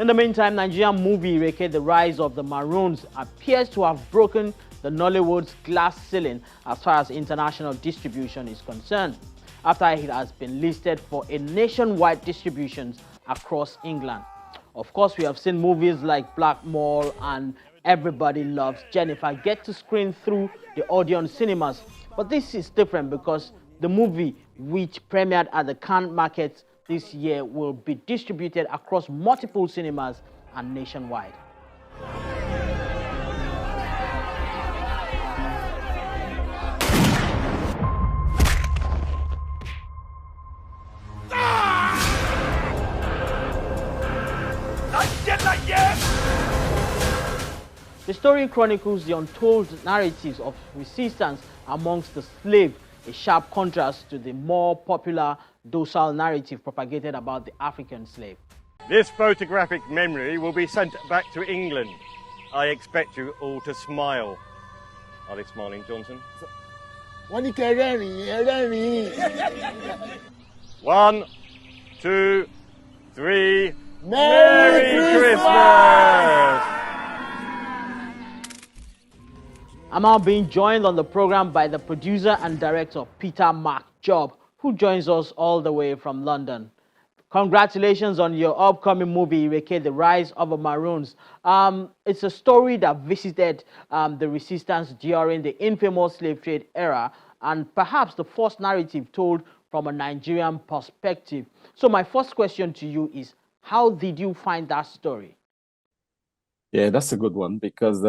In the meantime, Nigerian movie Ireke, The Rise of the Maroons, appears to have broken the Nollywood's glass ceiling as far as international distribution is concerned, after it has been listed for a nationwide distribution across England. Of course, we have seen movies like Black Mall and Everybody Loves Jennifer get to screen through the Odeon cinemas, but this is different because the movie, which premiered at the Cannes market this year, will be distributed across multiple cinemas and nationwide. The story chronicles the untold narratives of resistance amongst the slaves, a sharp contrast to the more popular docile narrative propagated about the African slave. This photographic memory will be sent back to England. I expect you all to smile. Are they smiling, Johnson? 1, 2, 3. Merry Christmas! I'm now being joined on the program by the producer and director, Peter Mark Job, who joins us all the way from London. Congratulations on your upcoming movie, Ireke, The Rise of the Maroons. It's a story that visited the resistance during the infamous slave trade era, and perhaps the first narrative told from a Nigerian perspective. So my first question to you is, how did you find that story? Yeah, that's a good one, because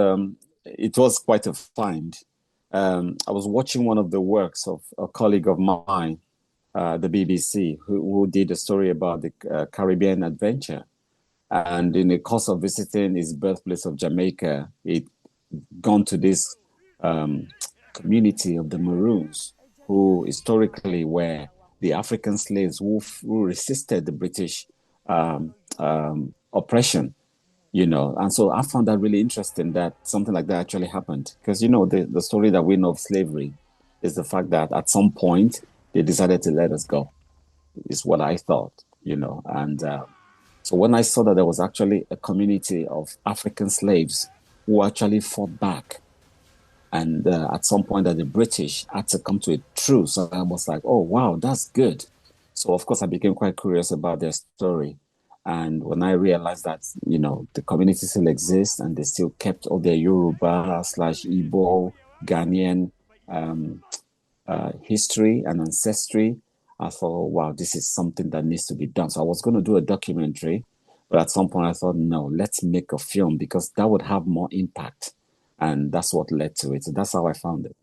it was quite a find. I was watching one of the works of a colleague of mine, the BBC, who did a story about the Caribbean adventure. And in the course of visiting his birthplace of Jamaica, he'd gone to this community of the Maroons, who historically were the African slaves who resisted the British oppression. And so I found that really interesting that something like that actually happened. Because, the story that we know of slavery is the fact that at some point they decided to let us go, is what I thought, And so when I saw that there was actually a community of African slaves who actually fought back, and at some point that the British had to come to a truce, so I was like, oh, wow, that's good. So, of course, I became quite curious about their story. And when I realized that, the community still exists and they still kept all their Yoruba/Igbo, Ghanaian history and ancestry, I thought, wow, this is something that needs to be done. So I was going to do a documentary, but at some point I thought, no, let's make a film because that would have more impact. And that's what led to it. So that's how I found it.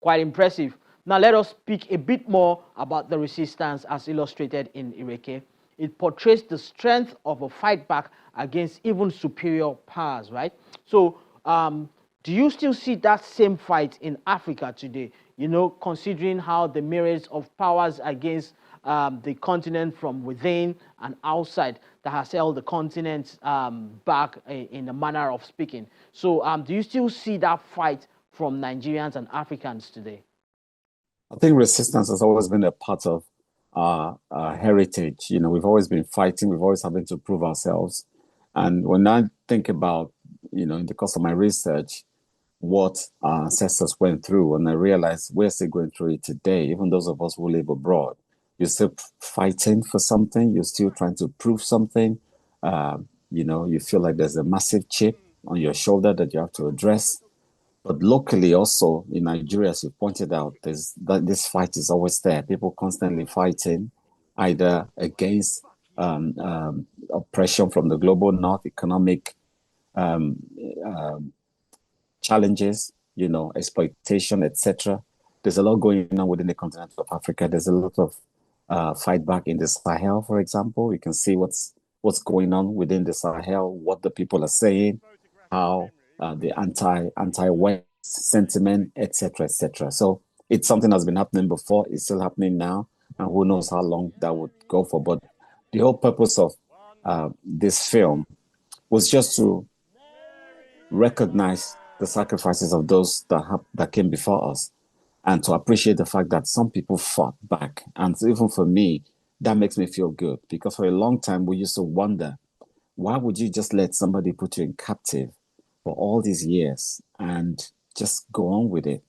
Quite impressive. Now let us speak a bit more about the resistance as illustrated in Ireke. It portrays the strength of a fight back against even superior powers, right? So do you still see that same fight in Africa today? Considering how the myriads of powers against the continent from within and outside that has held the continent back in a manner of speaking. So do you still see that fight from Nigerians and Africans today? I think resistance has always been a part of our heritage. We've always been fighting. We've always having to prove ourselves. And when I think about, in the course of my research, what our ancestors went through, and I realized we're still going through it today, even those of us who live abroad. You're still fighting for something. You're still trying to prove something. You feel like there's a massive chip on your shoulder that you have to address. But locally also in Nigeria, as you pointed out, this fight is always there. People constantly fighting either against oppression from the global north, economic challenges, exploitation, etc. There's a lot going on within the continent of Africa. There's a lot of fight back in the Sahel, for example. You can see what's going on within the Sahel, what the people are saying, how the anti-West sentiment, etc., etc. So it's something that's been happening before. It's still happening now, and who knows how long that would go for. But the whole purpose of this film was just to recognize the sacrifices of those that came before us, and to appreciate the fact that some people fought back. And even for me, that makes me feel good, because for a long time we used to wonder, why would you just let somebody put you in captive for all these years and just go on with it?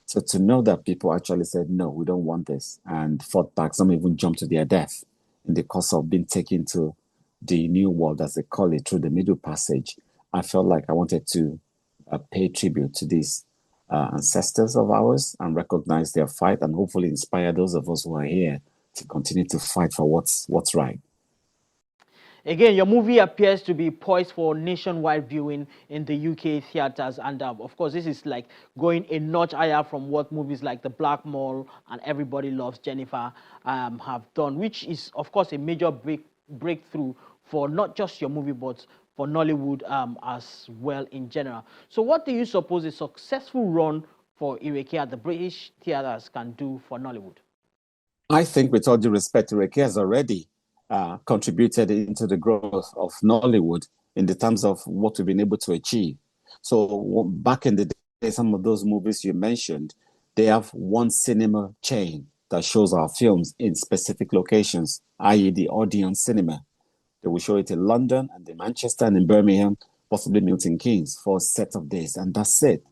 So to know that people actually said, no, we don't want this, and fought back, some even jumped to their death in the course of being taken to the new world, as they call it, through the Middle Passage, I felt like I wanted to pay tribute to these ancestors of ours and recognize their fight, and hopefully inspire those of us who are here to continue to fight for what's right. Again, your movie appears to be poised for nationwide viewing in the UK theaters, and of course, this is like going a notch higher from what movies like The Black Mall and Everybody Loves Jennifer have done, which is, of course, a major breakthrough for not just your movie, but for Nollywood as well in general. So what do you suppose a successful run for Ireke at the British theaters can do for Nollywood? I think, with all due respect, Ireke has already contributed into the growth of Nollywood in the terms of what we've been able to achieve. So back in the day, some of those movies you mentioned, they have one cinema chain that shows our films in specific locations, i.e. the Odeon Cinema. They will show it in London and in Manchester and in Birmingham, possibly Milton Keynes, for a set of days, and that's it.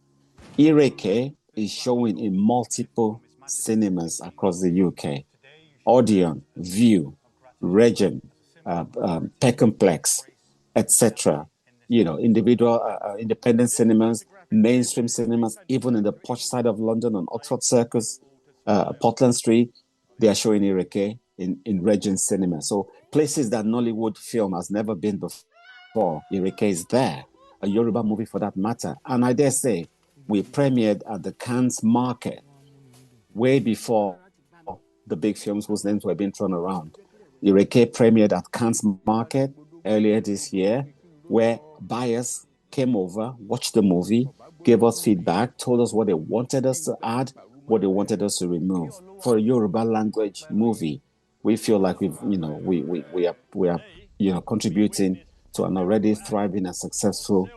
Ireke is showing in multiple cinemas across the UK. Odeon, View, Regent, Peckemplex, etc. Individual independent cinemas, mainstream cinemas, even in the posh side of London on Oxford Circus, Portland Street, they are showing Ireke in Regent Cinema. So places that Nollywood film has never been before, Ireke is there. A Yoruba movie for that matter. And I dare say, we premiered at the Cannes market way before the big films whose names were being thrown around. Ireke premiered at Cannes market earlier this year, where buyers came over, watched the movie, gave us feedback, told us what they wanted us to add, what they wanted us to remove. For a Yoruba language movie, we feel like we are contributing to an already thriving and successful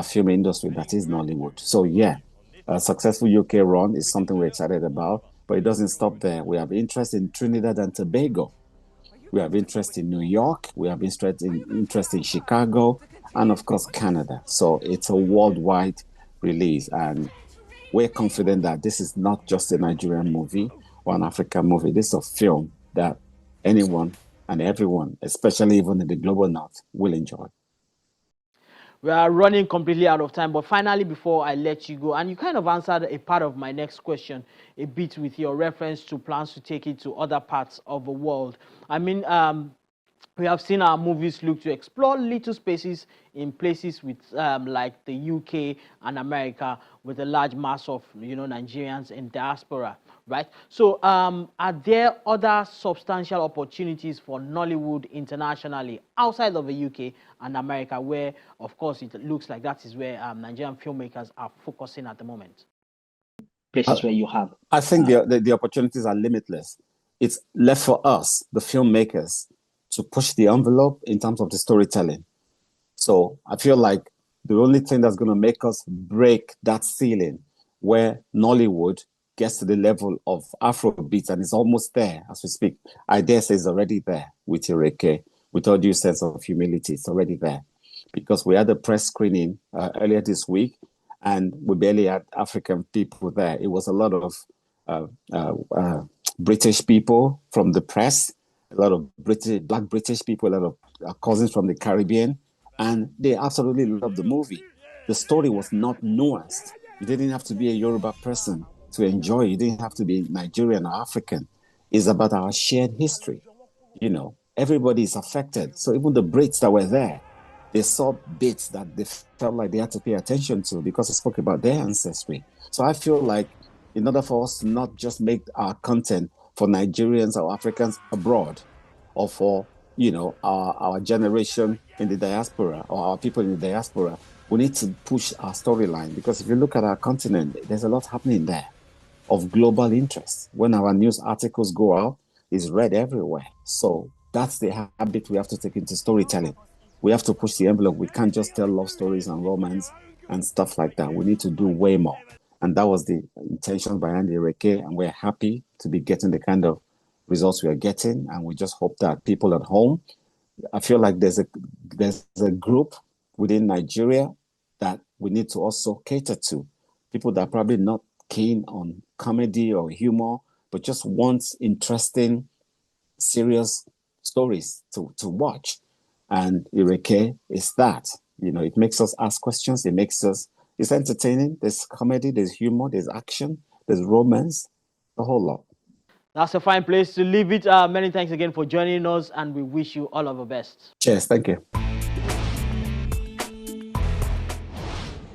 film industry that is Nollywood. So yeah, a successful UK run is something we're excited about, but it doesn't stop there. We have interest in Trinidad and Tobago. We have interest in New York. We have interest in Chicago, and of course, Canada. So it's a worldwide release. And we're confident that this is not just a Nigerian movie or an African movie. This is a film that anyone and everyone, especially even in the global north, will enjoy. We are running completely out of time, but finally, before I let you go, and you kind of answered a part of my next question a bit with your reference to plans to take it to other parts of the world. I mean, we have seen our movies look to explore little spaces in places with like the UK and America, with a large mass of Nigerians in diaspora, right? So are there other substantial opportunities for Nollywood internationally outside of the UK and America, where of course it looks like that is where Nigerian filmmakers are focusing at the moment? Places where you have, I think the opportunities are limitless. It's left for us, the filmmakers, to push the envelope in terms of the storytelling. So I feel like the only thing that's going to make us break that ceiling where Nollywood gets to the level of Afrobeat, and it's almost there as we speak. I dare say it's already there with Ireke, with all due sense of humility. It's already there, because we had a press screening earlier this week, and we barely had African people there. It was a lot of British people from the press, a lot of Black British people, a lot of cousins from the Caribbean, and they absolutely loved the movie. The story was not nuanced. You didn't have to be a Yoruba person to enjoy. You didn't have to be Nigerian or African. It's about our shared history. Everybody is affected. So even the Brits that were there, they saw bits that they felt like they had to pay attention to because it spoke about their ancestry. So I feel like in order for us to not just make our content for Nigerians or Africans abroad, or for our generation in the diaspora or our people in the diaspora, we need to push our storyline, because if you look at our continent, there's a lot happening there of global interest. When our news articles go out, it's read everywhere. So that's the habit we have to take into storytelling. We have to push the envelope. We can't just tell love stories and romance and stuff like that. We need to do way more. And that was the intention behind Ireke, and we're happy to be getting the kind of results we are getting, and we just hope that people at home, I feel like there's a group within Nigeria that we need to also cater to. People that are probably not keen on comedy or humor, but just want interesting, serious stories to watch. And Ireke is that. It makes us ask questions. It's entertaining. There's comedy, there's humor, there's action, there's romance, a whole lot. That's a fine place to leave it. Many thanks again for joining us, and we wish you all of the best. Cheers. Thank you.